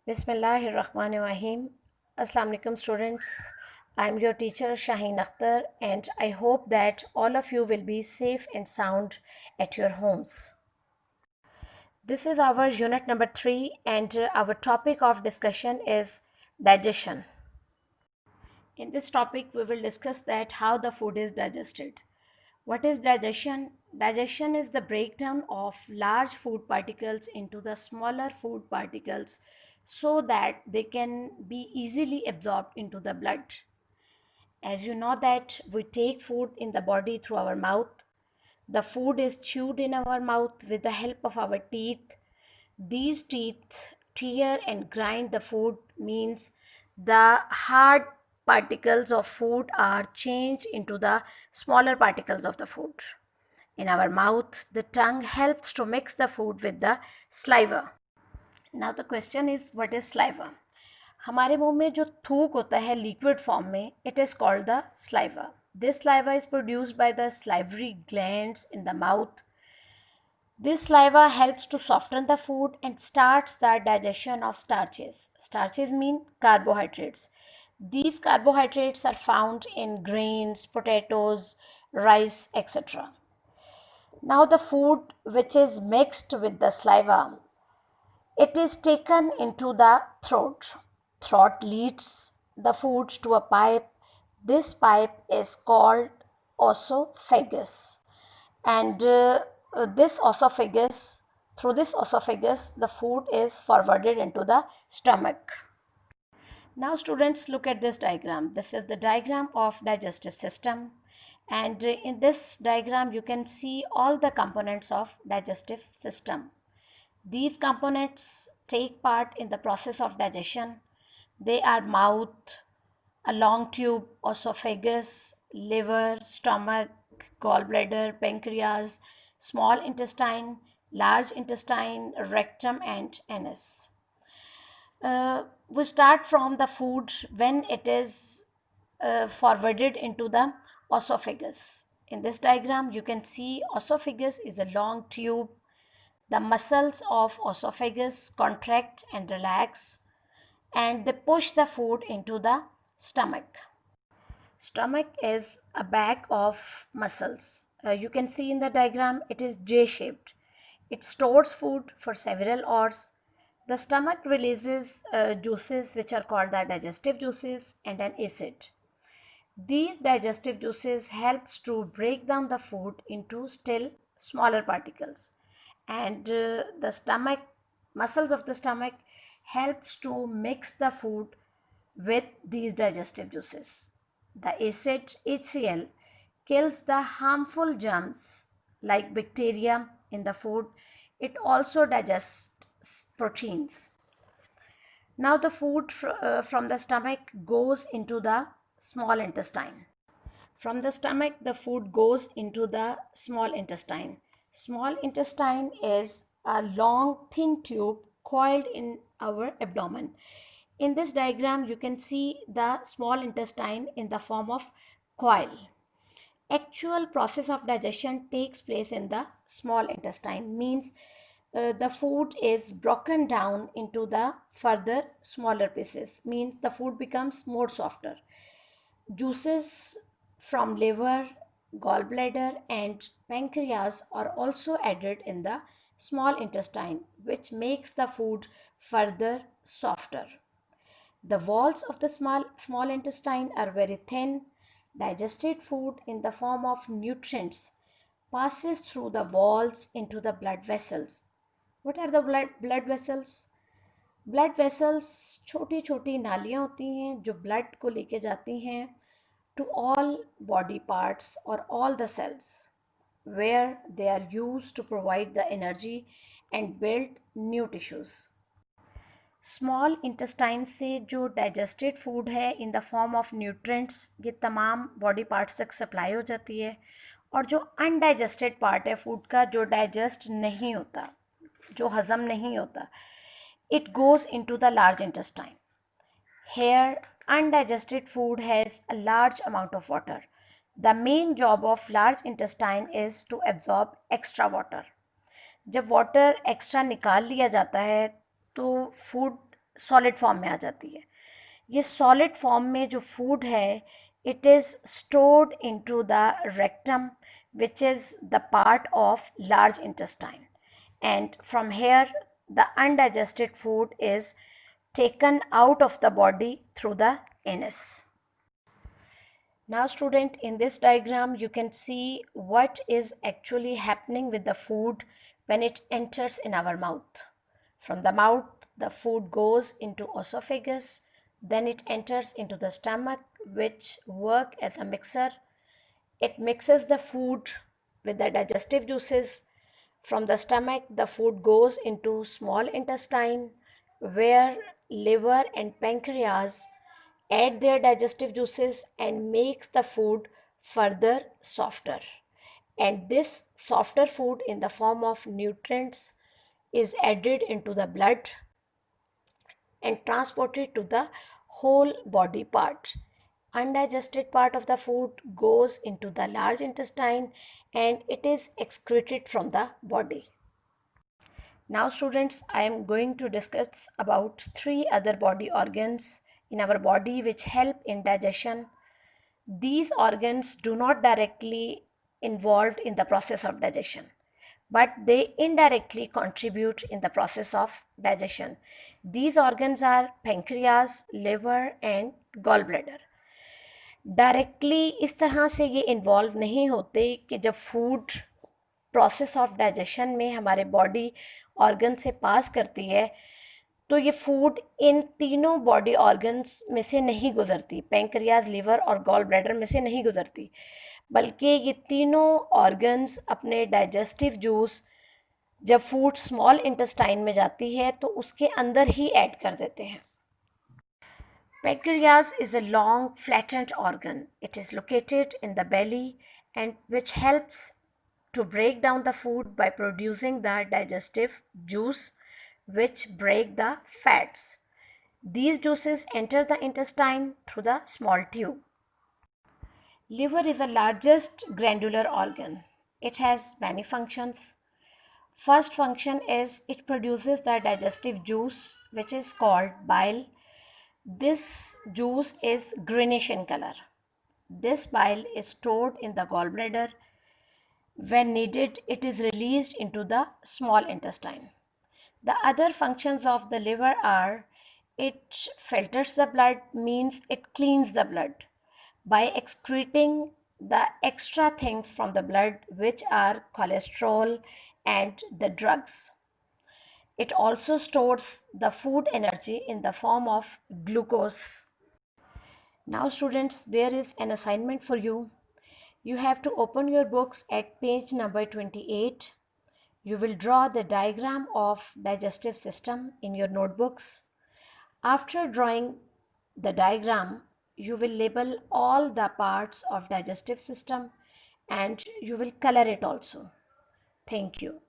Bismillahirrahmanirrahim. Assalamu alaikum students. I am your teacher Shaheen Akhtar and I hope that all of you will be safe and sound at your homes. This is our unit number 3 and our topic of discussion is digestion. In this topic we will discuss that how the food is digested. What is digestion? Digestion is the breakdown of large food particles into the smaller food particles so that they can be easily absorbed into the blood. As you know that we take food in the body through our mouth. The food is chewed in our mouth with the help of our teeth. These teeth tear and grind the food, means the hard particles of food are changed into the smaller particles of the food. In our mouth, the tongue helps to mix the food with the saliva. Now the question is, what is saliva? हमारे मुंह में जो थूक होता है liquid form में, it is called the saliva. This saliva is produced by the salivary glands in the mouth. This saliva helps to soften the food and starts the digestion of starches. Starches mean carbohydrates. These carbohydrates are found in grains, potatoes, rice, etc. Now the food which is mixed with the saliva, it is taken into the throat. Throat leads the food to a pipe. This pipe is called esophagus. And this esophagus, through this esophagus, the food is forwarded into the stomach. Now students, look at this diagram. This is the diagram of digestive system. And in this diagram, you can see all the components of digestive system. These components take part in the process of digestion. They are mouth, a long tube, esophagus, liver, stomach, gallbladder, pancreas, small intestine, large intestine, rectum, and anus. We start from the food when it is forwarded into the esophagus. In this diagram, you can see esophagus is a long tube. The muscles of esophagus contract and relax, and they push the food into the stomach. Stomach is a bag of muscles. You can see in the diagram it is J-shaped. It stores food for several hours. The stomach releases juices which are called the digestive juices and an acid. These digestive juices helps to break down the food into still smaller particles, and the stomach muscles of the stomach helps to mix the food with these digestive juices. The acid HCl kills the harmful germs like bacteria in the food. It also digests proteins. Now the food from the stomach goes into the small intestine. From the stomach, the food goes into the small intestine. Small intestine is a long, thin tube coiled in our abdomen. In this diagram, you can see the small intestine in the form of coil. Actual process of digestion takes place in the small intestine, means the food is broken down into the further smaller pieces, means the food becomes more softer. Juices from liver, gallbladder, and pancreas are also added in the small intestine, which makes the food further softer. The walls of the small intestine are very thin. Digested food in the form of nutrients passes through the walls into the blood vessels. What are the blood vessels? Blood vessels छोटी छोटी नालियाँ होती हैं जो blood को लेके जाती हैं to all body parts or all the cells where they are used to provide the energy and build new tissues. Small intestine से जो डाइजेस्टेड फूड है in the form of nutrients, ये तमाम बॉडी पार्ट्स तक supply हो जाती है. और जो अनडाइजेस्टेड पार्ट है फूड का, जो डाइजेस्ट नहीं होता, जो हज़म नहीं होता, it goes into the large intestine. Here, undigested food has a large amount of water. The main job of large intestine is to absorb extra water. जब वाटर एक्स्ट्रा निकाल लिया जाता है तो फूड सॉलिड फॉर्म में आ जाती है। ये सॉलिड फॉर्म में जो फूड है, it is stored into the rectum, which is the part of large intestine, and from here the undigested food is taken out of the body through the anus. Now student, in this diagram you can see what is actually happening with the food when it enters in our mouth. From the mouth the food goes into esophagus, then it enters into the stomach, which work as a mixer. It mixes the food with the digestive juices. From the stomach the food goes into small intestine, where liver and pancreas add their digestive juices and makes the food further softer. And this softer food in the form of nutrients is added into the blood and transported to the whole body part. Undigested part of the food goes into the large intestine and it is excreted from the body. Now students, I am going to discuss about three other body organs in our body which help in digestion. These organs do not directly involved in the process of digestion, but they indirectly contribute in the process of digestion. These organs are pancreas, liver and gallbladder. Directly इस तरह से ये involve नहीं होते कि जब food process of digestion में हमारे बॉडी ऑर्गन से पास करती है तो ये फूड इन तीनों बॉडी ऑर्गन्स में से नहीं गुजरती, पैंक्रियाज, लिवर और गॉल ब्लैडर में से नहीं गुजरती, बल्कि ये तीनों ऑर्गन्स अपने डाइजेस्टिव जूस जब फूड स्मॉल इंटेस्टाइन में जाती है तो उसके अंदर ही ऐड कर देते हैं. Pancreas is a long flattened organ. It is located in the belly and which helps to break down the food by producing the digestive juice which break the fats. These juices enter the intestine through the small tube. Liver is the largest glandular organ. It has many functions. First function is it produces the digestive juice which is called bile. This juice is greenish in color. This bile is stored in the gallbladder. When needed, it is released into the small intestine. The other functions of the liver are it filters the blood, means it cleans the blood by excreting the extra things from the blood, which are cholesterol and the drugs. It also stores the food energy in the form of glucose. Now students, there is an assignment for you. You have to open your books at page number 28. You will draw the diagram of digestive system in your notebooks. After drawing the diagram, you will label all the parts of digestive system and you will color it also. Thank you.